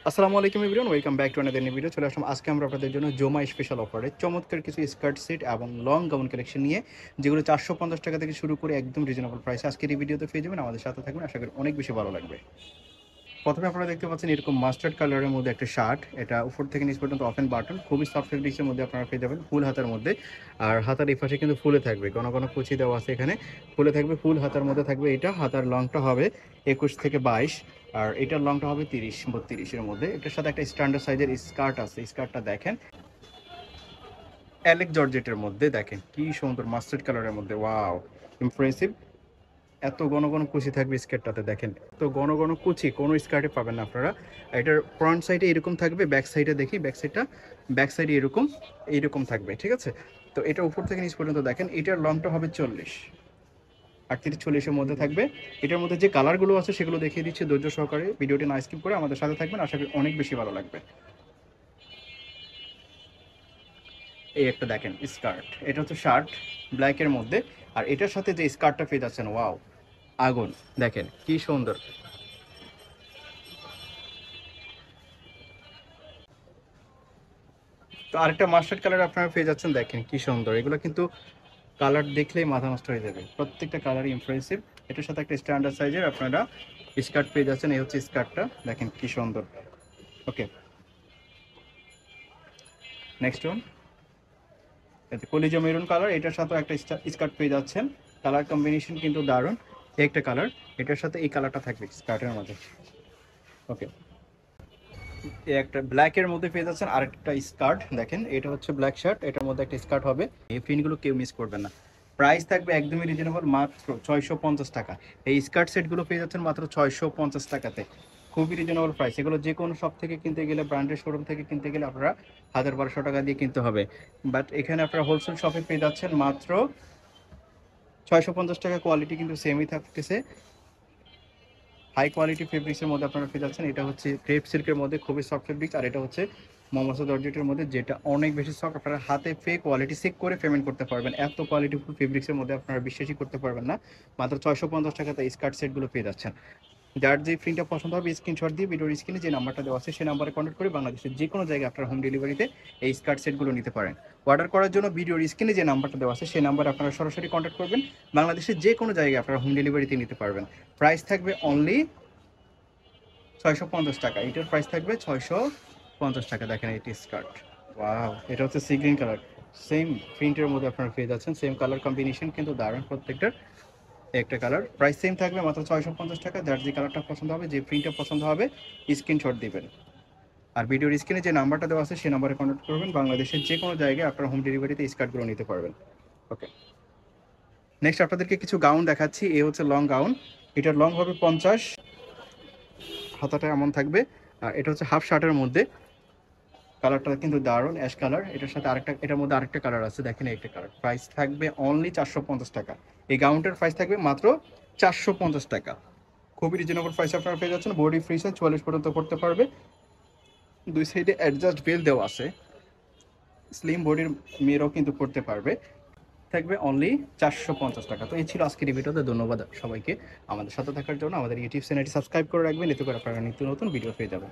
আসসালামু আলাইকুম everyone, welcome back to another new video. চলে আসলাম আজকে আমরা আপনাদের জন্য জোমা স্পেশাল অফারে চমৎকার কিছু স্কার্ট সেট এবং লং গাউন কালেকশন নিয়ে, যেগুলো 450 টাকা থেকে শুরু করে একদম রিজনেবল প্রাইসে আজকের এই ভিডিওতে পেয়ে যাবেন। আমাদের সাথে থাকবেন, আশা করি অনেক বেশি ভালো লাগবে। প্রথমে আপনারা দেখতে পাচ্ছেন এরকম মাস্টার্ড কালারের মধ্যে একটা শার্ট, এটা উপর থেকে নিচ পর্যন্ত অফ অ্যান্ড বাটন, খুবই সফট ফেব্রিক্সের মধ্যে আপনারা পেয়ে যাবেন, ফুল হাতার মধ্যে। আর হাতার এই পাশে কিন্তু ফুলে থাকবে, ঘন ঘন কুচি দেওয়া আছে, এখানে ফুলে থাকবে, ফুল হাতার মধ্যে থাকবে। এটা হাতার লংটা হবে 21 থেকে 22, আর এটার লংটা হবে 30-32-এর মধ্যে। এটার সাথে একটা স্ট্যান্ডার্ড সাইজের স্কার্ট আছে, স্কার্টটা দেখেন অ্যালেক জর্জেটের মধ্যে, দেখেন কি সুন্দর মাস্টার্ড কালারের মধ্যে, ওয়াও ইমপ্রেসিভ। এত ঘন ঘন কুচি থাকবে স্কার্টটাতে, দেখেন তো ঘন ঘন কুচি কোনো স্কার্টে পাবেন না আপনারা। এটার ফ্রন্ট সাইডে এরকম থাকবে, ব্যাক সাইডে দেখি, ব্যাক সাইডে এরকম এইরকম থাকবে, ঠিক আছে। তো এটা উপর থেকে নিচ পর্যন্ত দেখেন, এটার লংটা হবে 40, 38-40-এর মধ্যে থাকবে। এটার মধ্যে যে কালারগুলো আছে সেগুলো দেখিয়ে দিচ্ছি, ধৈর্য সহকারে ভিডিওটি না স্কিপ করে আমাদের সাথে থাকবেন, আশা করি অনেক বেশি ভালো লাগবে। এই একটা দেখেন স্কার্ট, এটা হচ্ছে শার্ট ব্ল্যাকের মধ্যে, আর এটার সাথে যে স্কার্টটা পেয়ে যাচ্ছেন, ওয়াও আগুন, দেখেন কি সুন্দর। তো আরেকটা মাস্টার্ড কালার আপনারা পেয়ে যাচ্ছেন, দেখেন কি সুন্দর। এগুলো কিন্তু কালার দেখলেই মাথা নষ্ট হয়ে যাবে, প্রত্যেকটা কালারই ইমপ্রেসিভ। এটার সাথে একটা স্ট্যান্ডার্ড সাইজের আপনারা স্কার্ট পেয়ে যাচ্ছেন, এই হচ্ছে স্কার্টটা, দেখেন কি সুন্দর। ওকে, নেক্সট ওয়ান, এতে কলিজা মেরুন কালার, এটার সাথে একটা স্কার্ট পেয়ে যাচ্ছেন। কালার কম্বিনেশন কিন্তু দারুণ, এই একটা কালার, এটার সাথে এই কালারটা থাকবে স্কার্টের মধ্যে। ওকে, এই একটা ব্ল্যাকের মধ্যে পেয়ে যাচ্ছেন আরেকটা স্কার্ট, দেখেন এটা হচ্ছে ব্ল্যাক শার্ট, এটার মধ্যে একটা স্কার্ট হবে। এই প্রিন্টগুলো কেউ মিস করবেন না। প্রাইস থাকবে একদমই রিজনেবল, মাত্র 650 টাকা। এই স্কার্ট সেটগুলো পেয়ে যাচ্ছেন মাত্র 650 টাকাতে, খুবই রিজনেবল প্রাইস। এগুলো যে কোনো শপ থেকে কিনতে গেলে, ব্র্যান্ডের শোরুম থেকে কিনতে গেলে আপনারা 1000-1200 টাকা দিয়ে কিনতে হবে, বাট এখানে আপনারা হোলসেল শপে পেয়ে যাচ্ছেন মাত্র 650 টাকা। কোয়ালিটি কিন্তু সেমই থাকতেছে, হাই কোয়ালিটি ফেব্রিক্সের মধ্যে আপনারা পেয়ে যাচ্ছেন। এটা হচ্ছে ক্রেপ সিল্কের মধ্যে, খুবই সফট ফেব্রিক্স, আর এটা হচ্ছে মমসা জর্জেটের মধ্যে, যেটা অনেক বেশি সফট। আপনারা হাতে কোয়ালিটি চেক করে পেমেন্ট করতে পারবেন, এত কোয়ালিটিফুল ফেব্রিক্সের মধ্যে আপনারা বিশ্বাসই করতে পারবেন না। মাত্র 650 টাকাতে স্কার্ট সেটগুলো পেয়ে যাচ্ছেন। যার যে প্রিন্টটা পছন্দ হবে স্ক্রিনশট দিয়ে ভিডিওর স্ক্রিনে যে নাম্বারটা দেওয়া আছে সেই নাম্বারে কন্ট্যাক্ট করে বাংলাদেশের যে কোনো জায়গায় আপনারা হোম ডেলিভারিতে এই স্কার্ট সেটগুলো নিতে পারেন। অর্ডার করার জন্য ভিডিওর স্ক্রিনে যে নাম্বারটা দেওয়া আছে সেই নাম্বারে আপনারা সরাসরি কন্ট্যাক্ট করবেন, বাংলাদেশের যে কোনো জায়গায় আপনারা হোম ডেলিভারিতে নিতে পারবেন। প্রাইস থাকবে অনলি 650 টাকা, এটার প্রাইস থাকবে 650 টাকা। দেখেন এটি স্কার্ট, ওয়াও, এটা হচ্ছে সি গ্রিন কালার, সেম প্রিন্টের মধ্যে আপনারা পেয়ে যাচ্ছেন, সেম কালার কম্বিনেশন কিন্তু দারুণ প্রত্যেকটার। একটা কালার প্রাইস সেম থাকবে মাত্র 650 টাকা। যার যে কালারটা পছন্দ হবে, যে প্রিন্টটা পছন্দ হবে, স্ক্রিনশট দিবেন, আর ভিডিওর স্ক্রিনে যে নাম্বারটা দেওয়া আছে সেই নাম্বারে কন্ট্যাক্ট করবেন। বাংলাদেশের যে কোনো জায়গায় আপনারা হোম ডেলিভারিতে স্কার্টগুলো নিতে পারবেন। ওকে, নেক্সট আপনাদেরকে কিছু গাউন দেখাচ্ছি। এ হচ্ছে লং গাউন, এটার লং হবে 50, হাতাটা এমন থাকবে। আর এটা হচ্ছে হাফ শার্টের মধ্যে, কালারটা কিন্তু দারুণ অ্যাশ কালার। এটার সাথে আরেকটা, এটার মধ্যে আরেকটা কালার আছে, দেখেন একটা কালার। প্রাইস থাকবে অনলি 450 টাকা। এই গাউনটার প্রাইস থাকবে মাত্র 450 টাকা, খুবই রিজনেবল প্রাইস আপনারা পেয়ে যাচ্ছেন। বডি ফ্রি সাইজ 44 পর্যন্ত পড়তে পারবে, দুই সাইডে অ্যাডজাস্ট বেল দেওয়া আছে, স্লিম বডির মেয়েরাও কিন্তু পড়তে পারবে। থাকবে অনলি 450 টাকা। তো এই ছিল আজকের এই ভিডিওতে, ধন্যবাদ সবাইকে আমাদের সাথে থাকার জন্য। আমাদের ইউটিউব চ্যানেলটি সাবস্ক্রাইব করে রাখবেন, এতে করে আপনারা নিত্য নতুন ভিডিও পেয়ে যাবেন।